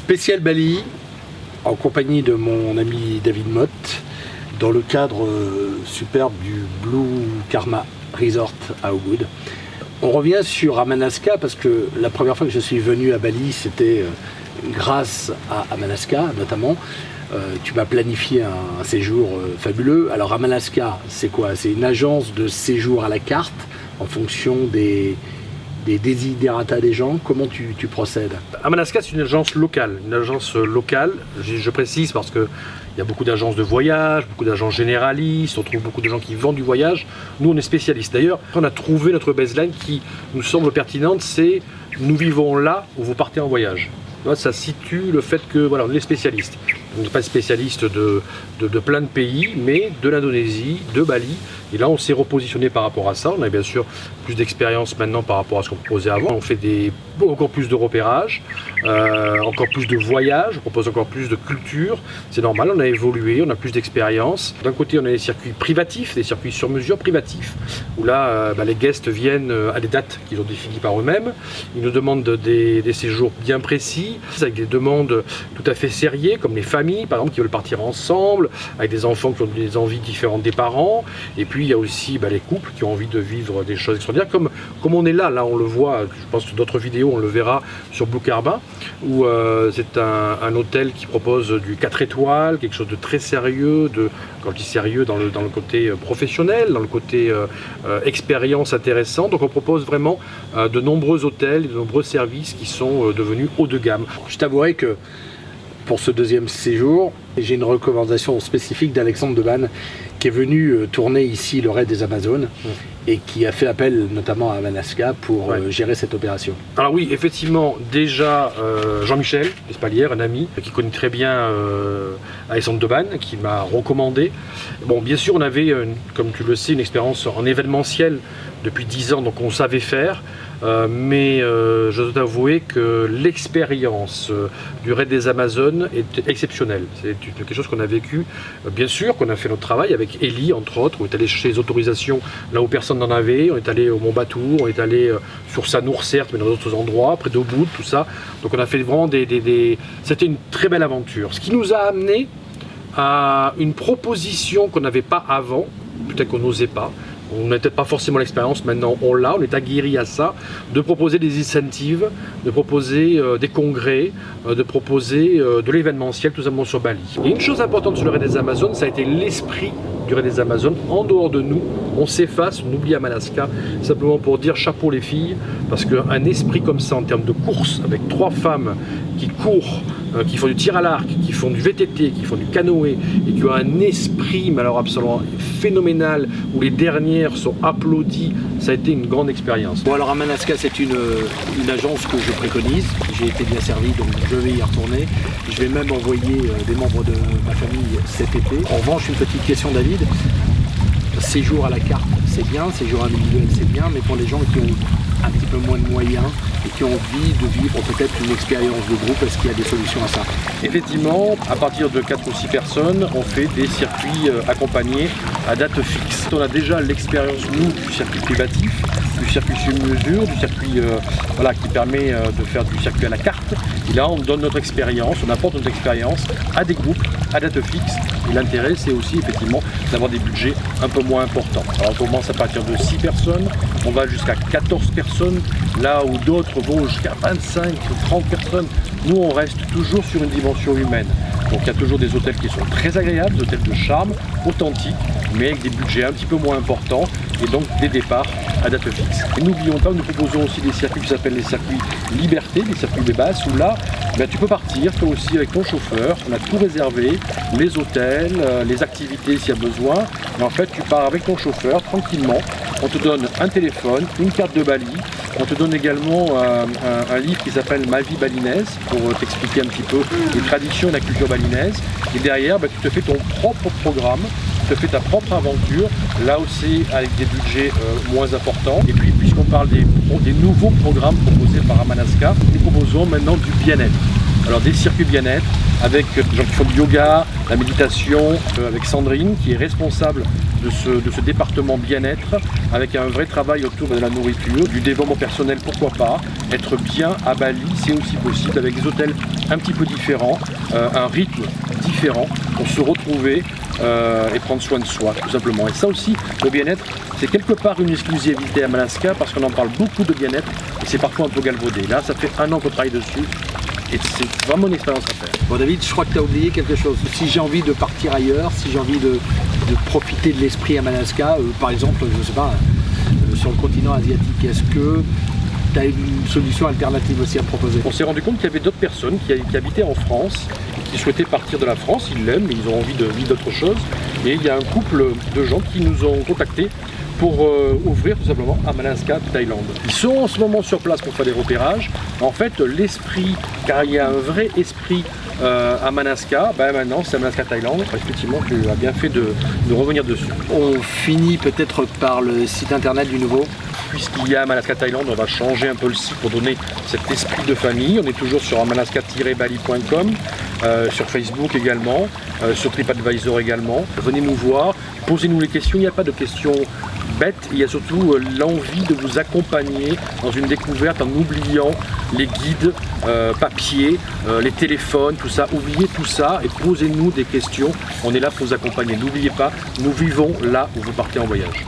Spécial Bali, en compagnie de mon ami David Mott, dans le cadre superbe du Blue Karma Resort à Ubud. On revient sur Amanasca parce que la première fois que je suis venu à Bali, c'était grâce à Amanasca notamment. Tu m'as planifié un séjour fabuleux. Alors Amanasca, c'est quoi? C'est une agence de séjour à la carte en fonction des desiderata des gens. Comment tu procèdes? Amanasca, c'est une agence locale. Je précise parce qu'il y a beaucoup d'agences de voyage, beaucoup d'agences généralistes, on trouve beaucoup de gens qui vendent du voyage. Nous, on est spécialistes. D'ailleurs, on a trouvé notre baseline qui nous semble pertinente, c'est nous vivons là où vous partez en voyage. Ça situe le fait que voilà, on est spécialiste. On n'est pas spécialiste de plein de pays, mais de l'Indonésie, de Bali. Et là, on s'est repositionné par rapport à ça. On a bien sûr plus d'expérience maintenant par rapport à ce qu'on proposait avant. On fait encore plus de repérage, encore plus de voyages, on propose encore plus de culture. C'est normal, on a évolué, on a plus d'expérience. D'un côté, on a des circuits privatifs, des circuits sur mesure privatifs, où là, les guests viennent à des dates qu'ils ont définies par eux-mêmes. Ils nous demandent des séjours bien précis, avec des demandes tout à fait sérieuses, comme les familles, par exemple, qui veulent partir ensemble, avec des enfants qui ont des envies différentes des parents. Et puis, il y a aussi les couples qui ont envie de vivre des choses extraordinaires, comme on est là, on le voit, je pense que d'autres vidéos, on le verra sur Blue Karma, où c'est un hôtel qui propose du 4 étoiles, quelque chose de très sérieux, quand je dis sérieux, dans le côté professionnel, dans le côté expérience intéressante. Donc on propose vraiment de nombreux hôtels, de nombreux services qui sont devenus haut de gamme. Je t'avouerai que pour ce deuxième séjour, j'ai une recommandation spécifique d'Alexandre Deban qui est venu tourner ici le raid des Amazones et qui a fait appel notamment à Amanasca pour gérer cette opération. Alors oui, effectivement, déjà Jean-Michel Espalière, un ami qui connaît très bien Alexandre Deban, qui m'a recommandé. Bon, bien sûr, on avait, comme tu le sais, une expérience en événementiel depuis 10 ans, donc on savait faire. Mais je dois t'avouer que l'expérience du raid des Amazones est exceptionnelle. C'est quelque chose qu'on a vécu, bien sûr, qu'on a fait notre travail avec Eli, entre autres. On est allé chercher les autorisations là où personne n'en avait. On est allé au Mont Batour, on est allé sur Sanour, certes, mais dans d'autres endroits, près d'Ubud, tout ça. Donc on a fait vraiment C'était une très belle aventure. Ce qui nous a amené à une proposition qu'on n'avait pas avant, peut-être qu'on n'osait pas. On n'a peut-être pas forcément l'expérience, maintenant on l'a, on est aguerri à ça, de proposer des incentives, de proposer des congrès, de proposer de l'événementiel tout simplement sur Bali. Et une chose importante sur le raid des Amazones, ça a été l'esprit du raid des Amazones. En dehors de nous, on s'efface, on oublie Amanasca, simplement pour dire chapeau les filles, parce qu'un esprit comme ça en termes de course, avec 3 femmes qui courent, qui font du tir à l'arc, qui font du VTT, qui font du canoë, et qui ont un esprit, mais alors absolument phénoménal, où les dernières sont applaudies, ça a été une grande expérience. Bon, alors Amanasca, c'est une agence que je préconise. J'ai été bien servi, donc je vais y retourner. Je vais même envoyer des membres de ma famille cet été. En revanche, une petite question, David. Séjour à la carte, c'est bien, séjour individuel, c'est bien, mais pour les gens qui ont un petit peu moins de moyens et qui ont envie de vivre peut-être une expérience de groupe, est-ce qu'il y a des solutions à ça? Effectivement, à partir de 4 ou 6 personnes, on fait des circuits accompagnés à date fixe. On a déjà l'expérience, nous, du circuit privatif, du circuit sur mesure, du circuit qui permet de faire du circuit à la carte. Et là, on donne notre expérience, on apporte notre expérience à des groupes, à date fixe. Et l'intérêt, c'est aussi effectivement d'avoir des budgets un peu moins importants. Alors, on commence à partir de 6 personnes, on va jusqu'à 14 personnes, là où d'autres vont jusqu'à 25 ou 30 personnes. Nous, on reste toujours sur une dimension humaine. Donc il y a toujours des hôtels qui sont très agréables, des hôtels de charme, authentiques, mais avec des budgets un petit peu moins importants et donc des départs à date fixe. Et n'oublions pas, nous proposons aussi des circuits qui s'appellent les circuits liberté, des circuits des basses, où là, tu peux partir toi aussi avec ton chauffeur, on a tout réservé, les hôtels, les activités s'il y a besoin, et en fait tu pars avec ton chauffeur tranquillement, on te donne un téléphone, une carte de Bali, on te donne également un livre qui s'appelle Ma vie balinaise pour t'expliquer un petit peu les traditions et la culture balinaise. Et derrière, tu te fais ton propre programme, tu te fais ta propre aventure, là aussi avec des budgets moins importants. Et puis, puisqu'on parle des nouveaux programmes proposés par Amanasca, nous proposons maintenant du bien-être. Alors des circuits bien-être avec des gens qui font du yoga, la méditation, avec Sandrine qui est responsable de ce département bien-être, avec un vrai travail autour de la nourriture, du développement personnel, pourquoi pas. Être bien à Bali, c'est aussi possible avec des hôtels un petit peu différent, un rythme différent pour se retrouver et prendre soin de soi, tout simplement. Et ça aussi, le bien-être, c'est quelque part une exclusivité à Malaska parce qu'on en parle beaucoup de bien-être et c'est parfois un peu galvaudé. Là, ça fait 1 an qu'on travaille dessus et c'est vraiment une expérience à faire. Bon David, je crois que tu as oublié quelque chose. Si j'ai envie de partir ailleurs, si j'ai envie de profiter de l'esprit à Malaska, par exemple, je sais pas, sur le continent asiatique, est-ce que tu as une solution alternative aussi à proposer? On s'est rendu compte qu'il y avait d'autres personnes qui habitaient en France, qui souhaitaient partir de la France, ils l'aiment, mais ils ont envie de vivre d'autre chose. Et il y a un couple de gens qui nous ont contactés pour ouvrir tout simplement à Malaska, Thaïlande. Ils sont en ce moment sur place pour faire des repérages. En fait, l'esprit, car il y a un vrai esprit à Malaska, maintenant c'est à Malaska, Thaïlande. Effectivement, tu as bien fait de revenir dessus. On finit peut-être par le site internet du nouveau. Puisqu'il y a Malaska Thaïlande, on va changer un peu le site pour donner cet esprit de famille. On est toujours sur malaska-bali.com, sur Facebook également, sur TripAdvisor également. Venez nous voir, posez-nous les questions. Il n'y a pas de questions bêtes, il y a surtout l'envie de vous accompagner dans une découverte en oubliant les guides papier, les téléphones, tout ça. Oubliez tout ça et posez-nous des questions. On est là pour vous accompagner. N'oubliez pas, nous vivons là où vous partez en voyage.